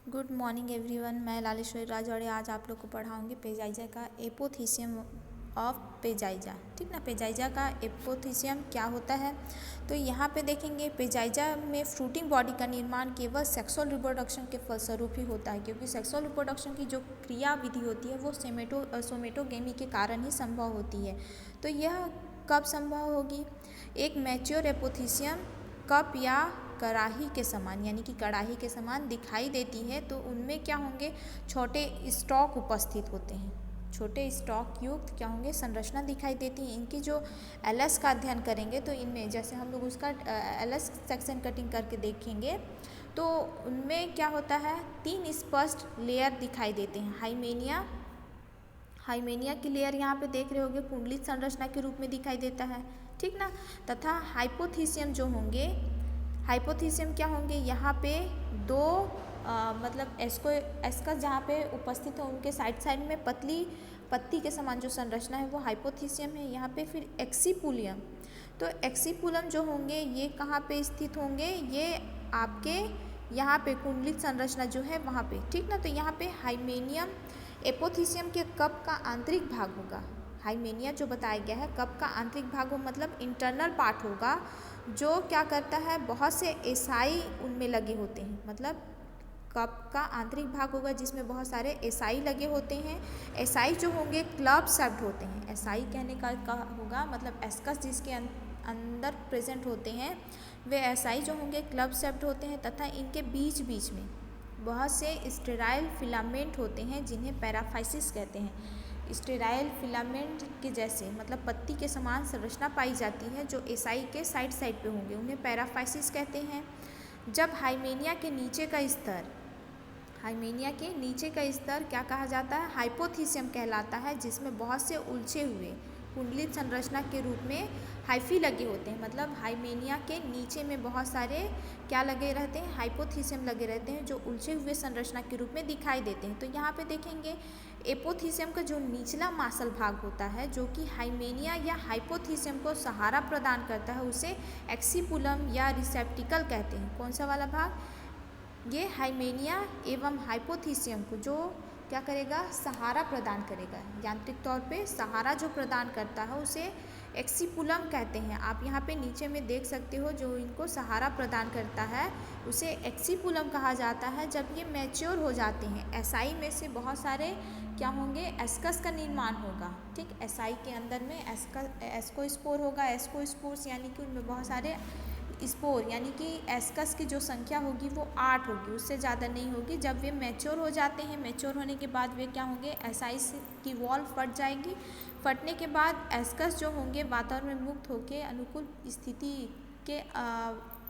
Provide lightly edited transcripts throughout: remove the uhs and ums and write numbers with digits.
Good morning everyone. मैं लालेश्वरी राजौड़े आज आप लोग को पढ़ाऊंगी पेजाइजा का एपोथीसियम ऑफ पेजाइजा। ठीक ना, पेजाइजा का एपोथीसियम क्या होता है। तो यहाँ पे देखेंगे पेजाइजा में फ्रूटिंग बॉडी का निर्माण केवल सेक्सुअल रिप्रोडक्शन के फलस्वरूप ही होता है, क्योंकि सेक्सुअल रिप्रोडक्शन की जो क्रिया विधि होती है वो सोमेटोगेमी के कारण ही संभव होती है। तो यह कब संभव होगी? एक मैच्योर एपोथीसियम कप या कड़ाही के समान, यानी कि कड़ाही के समान दिखाई देती है, तो उनमें क्या होंगे, छोटे स्टॉक उपस्थित होते हैं। छोटे स्टॉक युक्त क्या होंगे, संरचना दिखाई देती है। इनकी जो एलएस का अध्ययन करेंगे तो इनमें जैसे हम लोग उसका एलएस सेक्शन कटिंग करके देखेंगे तो उनमें क्या होता है, 3 स्पष्ट लेयर दिखाई देते हैं। हाइमेनिया की लेयर यहाँ पे देख रहे होंगे कुंडलित संरचना के रूप में दिखाई देता है। ठीक ना, तथा हाइपोथीसियम जो होंगे, हाइपोथीसियम क्या होंगे, यहाँ पे दो मतलब एस्कस जहाँ पे उपस्थित है उनके साइड में पतली पत्ती के समान जो संरचना है वो हाइपोथीसियम है। यहाँ पे फिर एक्सीपुलियम, तो एक्सीपुलम जो होंगे ये कहाँ पे स्थित होंगे, ये आपके यहाँ पे कुंडलित संरचना जो है वहाँ पे। ठीक ना, तो यहाँ पे हाइमेनियम एपोथीसियम के कप का आंतरिक भाग होगा। हाइमेनिया जो बताया गया है कप का आंतरिक भाग हो, मतलब इंटरनल पार्ट होगा, जो क्या करता है, बहुत से एसाई उनमें लगे होते हैं। मतलब कप का आंतरिक भाग होगा जिसमें बहुत सारे एसाई लगे होते हैं। एसाई जो होंगे क्लब शेप्ड होते हैं। एसाई कहने का होगा मतलब एस्कस जिसके अंदर प्रेजेंट होते हैं वे एसाई जो होंगे क्लब शेप्ड होते हैं, तथा इनके बीच बीच में बहुत से स्टेराइल फिलामेंट होते हैं जिन्हें पैराफाइसिस कहते हैं। स्टेराइल फिलामेंट के जैसे मतलब पत्ती के समान संरचना पाई जाती है जो एसाई के साइड पे होंगे, उन्हें पैराफाइसिस कहते हैं। जब हाइमेनिया के नीचे का स्तर क्या कहा जाता है, हाइपोथीसियम कहलाता है, जिसमें बहुत से उलझे हुए कुंडलित संरचना के रूप में हाइफी लगे होते हैं। मतलब हाइमेनिया के नीचे में बहुत सारे क्या लगे रहते हैं, हाइपोथीसियम लगे रहते हैं जो उलझे हुए संरचना के रूप में दिखाई देते हैं। तो यहाँ पे देखेंगे एपोथीसियम का जो निचला मासल भाग होता है जो कि हाइमेनिया या हाइपोथीसियम को सहारा प्रदान करता है, उसे एक्सीपुलम या रिसेप्टिकल कहते हैं। कौन सा वाला भाग, ये हाइमेनिया एवं हाइपोथीसियम को जो क्या करेगा, सहारा प्रदान करेगा, यांत्रिक तौर पे सहारा जो प्रदान करता है उसे एक्सीपुलम कहते हैं। आप यहाँ पे नीचे में देख सकते हो, जो इनको सहारा प्रदान करता है उसे एक्सीपुलम कहा जाता है। जब ये मैच्योर हो जाते हैं, एसाई में से बहुत सारे क्या होंगे, एस्कस का निर्माण होगा। ठीक, एसाई के अंदर में एस्कोस्पोर होगा। एस्कोस्पोर्स यानी कि उनमें बहुत सारे स्पोर, यानी कि एस्कस की जो संख्या होगी वो 8 होगी, उससे ज़्यादा नहीं होगी। जब वे मैच्योर हो जाते हैं, मैच्योर होने के बाद वे क्या होंगे, एसाई की वॉल फट जाएगी। फटने के बाद एस्कस जो होंगे वातावरण में मुक्त होकर अनुकूल स्थिति के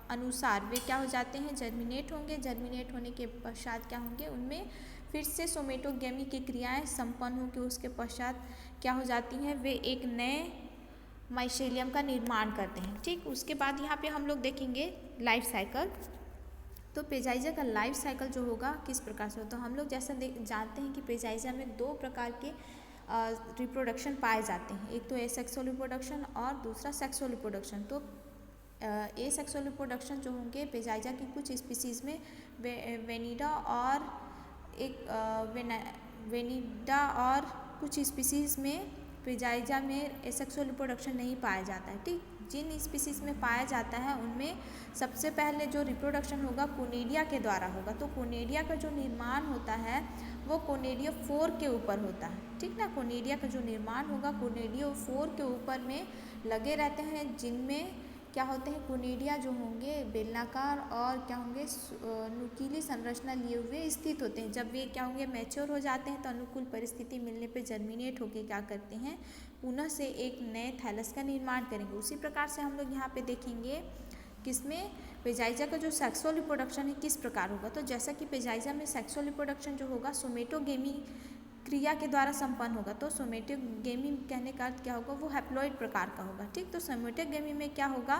अनुसार वे क्या हो जाते हैं, जर्मिनेट होंगे। जर्मिनेट होने के पश्चात क्या होंगे, उनमें फिर से सोमेटोगेमी की क्रियाएँ संपन्न होकर उसके पश्चात क्या हो जाती हैं, वे एक नए माइसेलियम का निर्माण करते हैं। ठीक, उसके बाद यहाँ पे हम लोग देखेंगे लाइफ साइकिल। तो पेजाइजा का लाइफ साइकिल जो होगा किस प्रकार से होता है, तो हम लोग जैसा जानते हैं कि पेजाइजा में 2 प्रकार के रिप्रोडक्शन पाए जाते हैं। एक तो एसेक्सुअल रिप्रोडक्शन और दूसरा सेक्सुअल रिप्रोडक्शन। तो एसेक्सुअल रिप्रोडक्शन जो होंगे पेजाइजा की कुछ स्पीसीज़ में वेनिडा और कुछ स्पीसीज़ में पेजाइजा में एसेक्सुअल रिप्रोडक्शन नहीं पाया जाता है। ठीक, जिन स्पीसीज़ में पाया जाता है उनमें सबसे पहले जो रिप्रोडक्शन होगा कोनेडिया के द्वारा होगा। तो कोनेडिया का जो निर्माण होता है वो कोनेडियो 4 के ऊपर होता है। ठीक ना, कोनेडिया का जो निर्माण होगा कोनेडियो 4 के ऊपर में लगे रहते हैं, जिनमें क्या होते हैं, कोनेडिया जो होंगे बेलनाकार और क्या होंगे, नुकीली संरचना लिए हुए स्थित होते हैं। जब वे क्या होंगे, मैच्योर हो जाते हैं तो अनुकूल परिस्थिति मिलने पे जर्मिनेट होकर क्या करते हैं, पुनः से एक नए थैलस का निर्माण करेंगे। उसी प्रकार से हम लोग यहाँ पे देखेंगे किसमें, पेजाइजा का जो सेक्सुअल रिप्रोडक्शन है किस प्रकार होगा। तो जैसा कि पेजाइजा में सेक्सुअल रिप्रोडक्शन जो होगा सोमेटोगेमी क्रिया के द्वारा संपन्न होगा। तो सोमेटोगेमी कहने का अर्थ क्या होगा, वो हैप्लॉइड प्रकार का होगा। ठीक, तो सोमेटोगेमी में क्या होगा,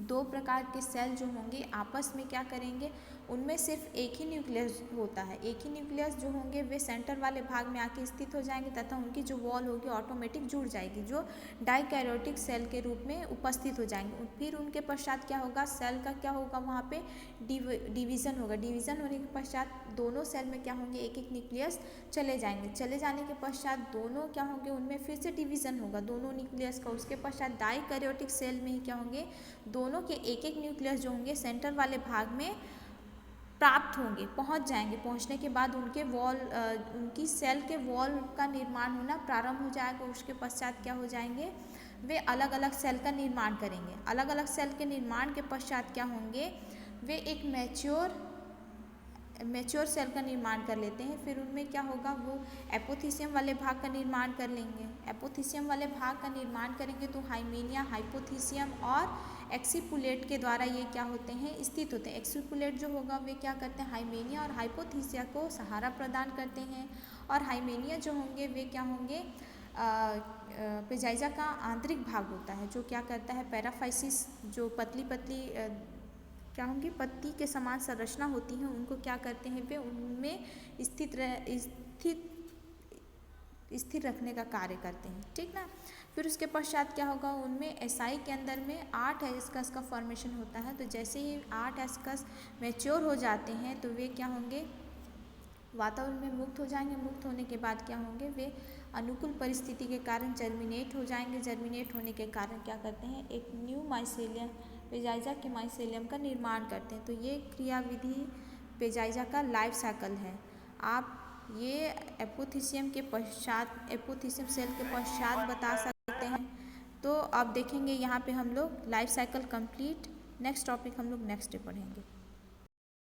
2 प्रकार के सेल जो होंगे आपस में क्या करेंगे, उनमें सिर्फ एक ही न्यूक्लियस होता है। एक ही न्यूक्लियस जो होंगे वे सेंटर वाले भाग में आके स्थित हो जाएंगे तथा उनकी जो वॉल होगी ऑटोमेटिक जुड़ जाएगी, जो डाइकैरियोटिक सेल के रूप में उपस्थित हो जाएंगे। फिर उनके पश्चात क्या होगा, सेल का क्या होगा, वहाँ पे डिवीज़न होगा। डिवीज़न होने के पश्चात दोनों सेल में क्या होंगे, एक एक न्यूक्लियस चले जाएंगे। चले जाने के पश्चात दोनों क्या होंगे, उनमें फिर से डिवीज़न होगा दोनों न्यूक्लियस का। उसके पश्चात डाइकैरियोटिक सेल में ही क्या होंगे, दोनों के एक एक न्यूक्लियस जो होंगे सेंटर वाले भाग में प्राप्त होंगे, पहुंच जाएंगे। पहुंचने के बाद उनके वॉल उनकी सेल के वॉल का निर्माण होना प्रारंभ हो जाएगा। उसके पश्चात क्या हो जाएंगे, वे अलग अलग सेल का निर्माण करेंगे। अलग अलग सेल के निर्माण के पश्चात क्या होंगे, वे एक मैच्योर सेल का निर्माण कर लेते हैं। फिर उनमें क्या होगा, वो एपोथीसियम वाले भाग का निर्माण कर लेंगे। एपोथीसियम वाले भाग का निर्माण करेंगे तो हाइमेनिया, हाइपोथीसियम और एक्सीपुलेट के द्वारा ये क्या होते हैं, स्थित होते हैं। एक्सीपुलेट जो होगा वे क्या करते हैं, हाइमेनिया और हाइपोथीसिया को सहारा प्रदान करते हैं। और हाइमेनिया जो होंगे वे क्या होंगे, पेजाइजा का आंतरिक भाग होता है जो क्या करता है, पैराफाइसिस, जो पतली पतली क्या होंगी, पत्ती के समान संरचना होती हैं, उनको क्या करते हैं, वे उनमें स्थिर रखने का कार्य करते हैं। ठीक ना। फिर उसके पश्चात क्या होगा, उनमें एसआई के अंदर में 8 एस्कस का फॉर्मेशन होता है। तो जैसे ही 8 एस्कस मैच्योर हो जाते हैं तो वे क्या होंगे, वातावरण में मुक्त हो जाएंगे। मुक्त होने के बाद क्या होंगे, वे अनुकूल परिस्थिति के कारण जर्मिनेट हो जाएंगे। जर्मिनेट होने के कारण क्या करते हैं, एक न्यू माइसेलियम, पेजाइजा के माइसेलियम का निर्माण करते हैं। तो ये क्रियाविधि पेजाइजा का लाइफ साइकिल है। आप ये एपोथीसियम के पश्चात, एपोथीसियम सेल के पश्चात बता सकते हैं। तो अब देखेंगे यहाँ पे हम लोग life cycle complete. Next topic हम लोग नेक्स्ट डे पढ़ेंगे।